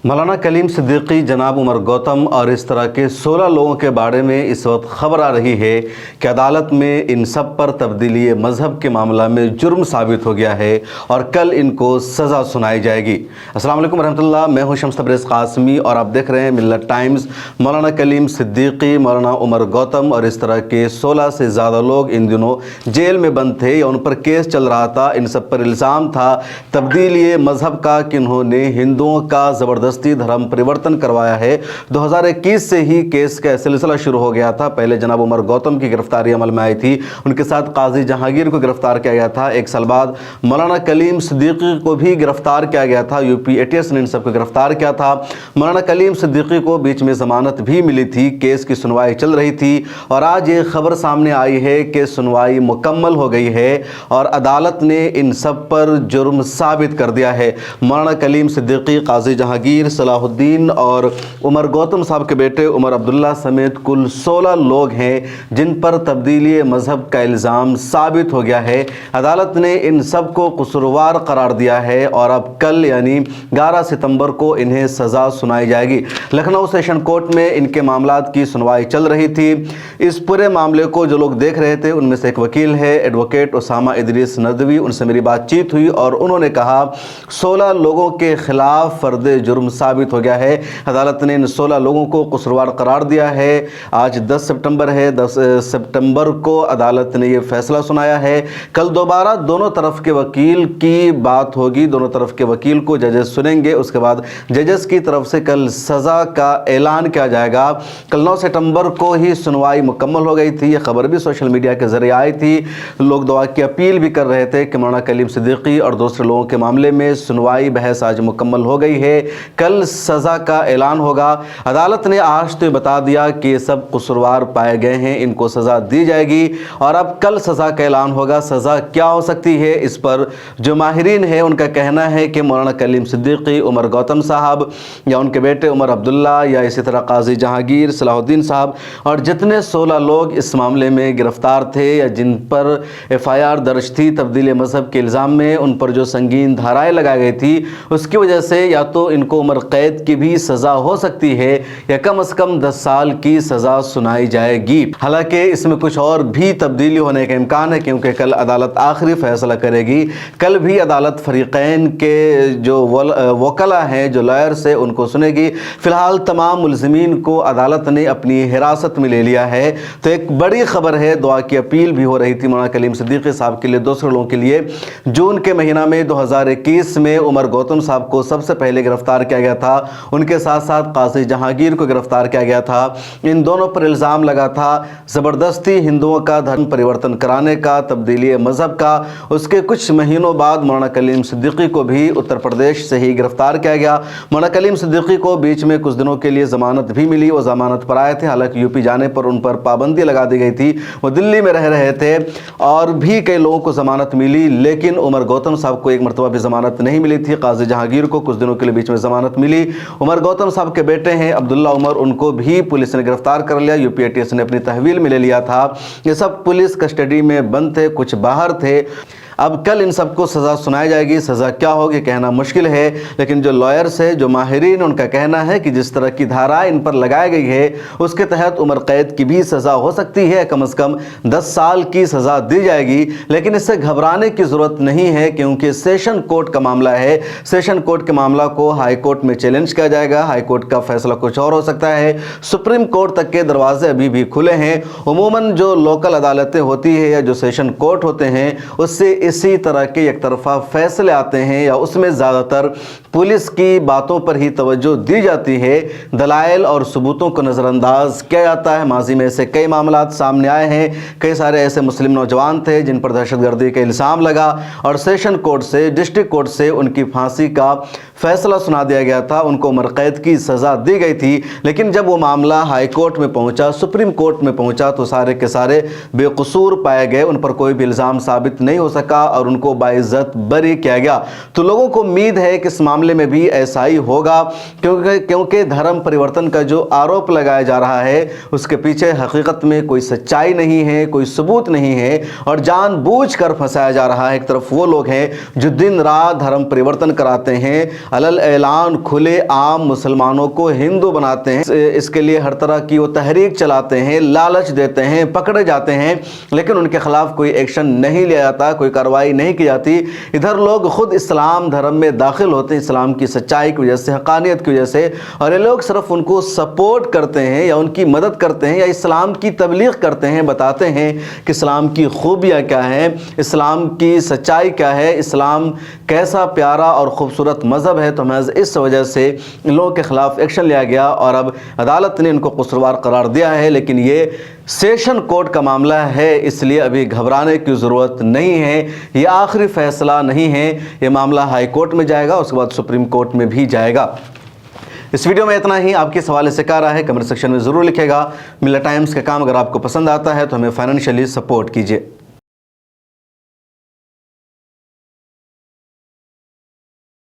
मौलाना कलीम सिद्दीकी, जनाब उमर गौतम और इस तरह के 16 लोगों के बारे में इस वक्त ख़बर आ रही है कि अदालत में इन सब पर तब्दीली मज़हब के मामला में जुर्म साबित हो गया है और कल इनको सज़ा सुनाई जाएगी। अस्सलाम वालेकुम रहमतुल्लाह, मैं हूं शम्स तबरेज़ क़ासिमी और आप देख रहे हैं मिल्लत टाइम्स। मौलाना कलीम सिद्दीकी, मौलाना उमर गौतम और इस तरह के 16 से ज़्यादा लोग इन दिनों जेल में बंद थे या उन पर केस चल रहा था। इन सब पर इल्ज़ाम था तब्दीली मज़हब का कि इन्होंने हिंदुओं का ज़बरदस्ती धर्म परिवर्तन करवाया है। 2021 से ही केस का सिलसिला शुरू हो गया था। पहले जनाब उमर गौतम की गिरफ्तारी अमल में आई थी, उनके साथ काजी जहांगीर को गिरफ्तार किया गया था। एक साल बाद मौलाना कलीम सिद्दीकी को भी गिरफ्तार किया गया था। यूपी एटीएस ने इन सबको गिरफ्तार किया था। मौलाना कलीम सिद्दीकी को बीच में ज़मानत भी मिली थी, केस की सुनवाई चल रही थी और आज ये खबर सामने आई है कि सुनवाई मुकम्मल हो गई है और अदालत ने इन सब पर जुर्म साबित कर दिया है। मौलाना कलीम सिद्दीकी, काजी जहांगीर, सलाहुद्दीन और उमर गौतम साहब के बेटे उमर अब्दुल्ला समेत कुल 16 लोग हैं जिन पर तब्दीली मज़हब का इल्ज़ाम साबित हो गया है। अदालत ने इन सब को कसूरवार करार दिया है और अब कल यानी 11 सितंबर को इन्हें सज़ा सुनाई जाएगी। लखनऊ सेशन कोर्ट में इनके मामलात की सुनवाई चल रही थी। इस पूरे मामले को जो लोग देख रहे थे उनमें से एक वकील है एडवोकेट उसामा इदरीस नदवी, उनसे मेरी बातचीत हुई और उन्होंने कहा 16 लोगों के खिलाफ फर्द जुर्म साबित हो गया है। अदालत ने इन 16 लोगों को कसूरवार करार दिया है। आज 10 सितंबर है, 10 सितंबर को अदालत ने ये फैसला सुनाया है। कल दोबारा दोनों तरफ के वकील की बात होगी, दोनों तरफ के वकील को जजेस सुनेंगे। उसके बाद जजेस की तरफ से कल सज़ा का ऐलान किया जाएगा। कल 9 सितंबर को ही सुनवाई मुकम्मल हो गई थी। ये खबर भी सोशल मीडिया के ज़रिए आई थी। लोग दुआ की अपील भी कर रहे थे कि मौलाना कलीम सिद्दीकी और दूसरे लोगों के मामले में सुनवाई बहस आज मुकम्मल हो गई है, कल सज़ा का ऐलान होगा। अदालत ने आज तो बता दिया कि ये सब कसूरवार पाए गए हैं, इनको सज़ा दी जाएगी और अब कल सज़ा का ऐलान होगा। सज़ा क्या हो सकती है, इस पर जो माहिरीन है उनका कहना है कि मौलाना कलीम सिद्दीकी, उमर गौतम साहब या उनके बेटे उमर अब्दुल्ला या इसी तरह काजी जहांगीर, सलाहुद्दीन साहब और जितने 16 लोग इस मामले में गिरफ्तार थे या जिन पर FIR दर्ज थी तब्दीली मज़हब के इल्ज़ाम में, उन पर जो संगीन धाराएँ लगाई गई थी उसकी वजह से या तो इनको उम्र कैद की भी सज़ा हो सकती है या कम से कम 10 साल की सज़ा सुनाई जाएगी। हालांकि इसमें कुछ और भी तब्दीली होने का इम्कान है क्योंकि कल अदालत आखिरी फैसला करेगी। कल भी अदालत फरीक़ैन के जो वकला हैं, जो लॉयर्स हैं, उनको सुनेगी। फ़िलहाल तमाम मुल्ज़िमीन को अदालत ने अपनी हिरासत में ले लिया है। तो एक बड़ी खबर है, दुआ की अपील भी हो रही थी मौलाना कलीम सिद्दीकी साहब के लिए, दूसरे लोगों के लिए। जून के महीना में 2021 में उमर गौतम साहब को सबसे पहले गिरफ्तार किया गया था। उनके साथ साथ काजी जहांगीर को गिरफ्तार किया गया था। इन दोनों पर इल्ज़ाम लगा था ज़बरदस्ती हिंदुओं का धर्म परिवर्तन कराने का, तब्दीली मज़हब का। उसके कुछ महीनों बाद मौलाना कलीम सिद्दीकी को भी उत्तर प्रदेश से ही गिरफ्तार किया गया। मौलाना कलीम सिद्दीकी को बीच में कुछ दिनों के लिए ज़मानत भी मिली, वो ज़मानत पर आए थे। हालांकि यूपी जाने पर उन पर पाबंदी लगा दी गई थी, वो दिल्ली में रह रहे थे और भी कई लोगों को ज़मानत मिली, लेकिन उमर गौतम साहब को एक मरतबा भी ज़मानत नहीं मिली थी। काजी जहांगीर को कुछ दिनों के लिए बीच में ज़मानत मिली। उमर गौतम साहब के बेटे हैं अब्दुल्ला उमर, उनको भी पुलिस ने गिरफ्तार कर लिया। यूपी एटीएस ने अपनी तहवील में ले लिया था। ये सब पुलिस कस्टडी में बंद थे, कुछ बाहर थे। अब कल इन सबको सज़ा सुनाई जाएगी। सज़ा क्या होगी कहना मुश्किल है, लेकिन जो लॉयर्स है, जो माहिरीन, उनका कहना है कि जिस तरह की धारा इन पर लगाई गई है उसके तहत उम्र कैद की भी सज़ा हो सकती है, कम से कम 10 साल की सज़ा दी जाएगी। लेकिन इससे घबराने की ज़रूरत नहीं है क्योंकि सेशन कोर्ट का मामला है। सेशन कोर्ट के मामला को हाई कोर्ट में चैलेंज किया जाएगा। हाई कोर्ट का फैसला कुछ और हो सकता है। सुप्रीम कोर्ट तक के दरवाजे अभी भी खुले हैं। उमूमन जो लोकल अदालतें होती है या जो सेशन कोर्ट होते हैं उससे इसी तरह के एक तरफा फैसले आते हैं या उसमें ज़्यादातर पुलिस की बातों पर ही तवज्जो दी जाती है, दलाइल और सबूतों को नज़रअंदाज किया जाता है। माजी में ऐसे कई मामलात सामने आए हैं। कई सारे ऐसे मुस्लिम नौजवान थे जिन पर दहशतगर्दी का इल्ज़ाम लगा और सेशन कोर्ट से, डिस्ट्रिक्ट कोर्ट से उनकी फांसी का फैसला सुना दिया गया था, उनको उम्र कैद की सज़ा दी गई थी। लेकिन जब वो मामला हाई कोर्ट में पहुंचा, सुप्रीम कोर्ट में पहुंचा, तो सारे के सारे बेकसूर पाए गए, उन पर कोई भी इल्ज़ाम साबित नहीं हो सका। सका और उनको बाइज्जत बरी किया गया। तो लोगों को उम्मीद है कि इस मामले में भी ऐसा ही होगा, क्योंकि धर्म परिवर्तन का जो आरोप लगाया जा रहा है उसके पीछे हकीकत में कोई सच्चाई नहीं है, कोई सबूत नहीं है और जानबूझकर फंसाया जा रहा है। एक तरफ वो लोग हैं जो दिन रात धर्म परिवर्तन कराते हैं, अलल ऐलान खुले आम मुसलमानों को हिंदू बनाते हैं, इसके लिए हर तरह की वो तहरीक चलाते हैं, लालच देते हैं, पकड़े जाते हैं, लेकिन उनके खिलाफ कोई एक्शन नहीं लिया जाता, कोई कार्रवाई नहीं की जाती। इधर लोग खुद इस्लाम धर्म में दाखिल होते हैं इस्लाम की सच्चाई की वजह से, हक़ानियत की वजह से, और ये लोग सिर्फ उनको सपोर्ट करते हैं या उनकी मदद करते हैं या इस्लाम की तबलीग करते हैं, बताते हैं कि इस्लाम की खूबियाँ क्या हैं, इस्लाम की सच्चाई क्या है, इस्लाम कैसा प्यारा और ख़ूबसूरत मज़हब है। तो महज इस वजह से इन लोगों के ख़िलाफ़ एक्शन लिया गया और अब अदालत ने इनको कसूरवार करार दिया है। लेकिन ये सेशन कोर्ट का मामला है, इसलिए अभी घबराने की ज़रूरत नहीं है, ये आखिरी फ़ैसला नहीं है, ये मामला हाई कोर्ट में जाएगा, उसके बाद सुप्रीम कोर्ट में भी जाएगा। इस वीडियो में इतना ही। आपके सवाल से क्या राय है कमेंट सेक्शन में ज़रूर लिखेगा। मिल्लत टाइम्स का काम अगर आपको पसंद आता है तो हमें फाइनेंशियली सपोर्ट कीजिए।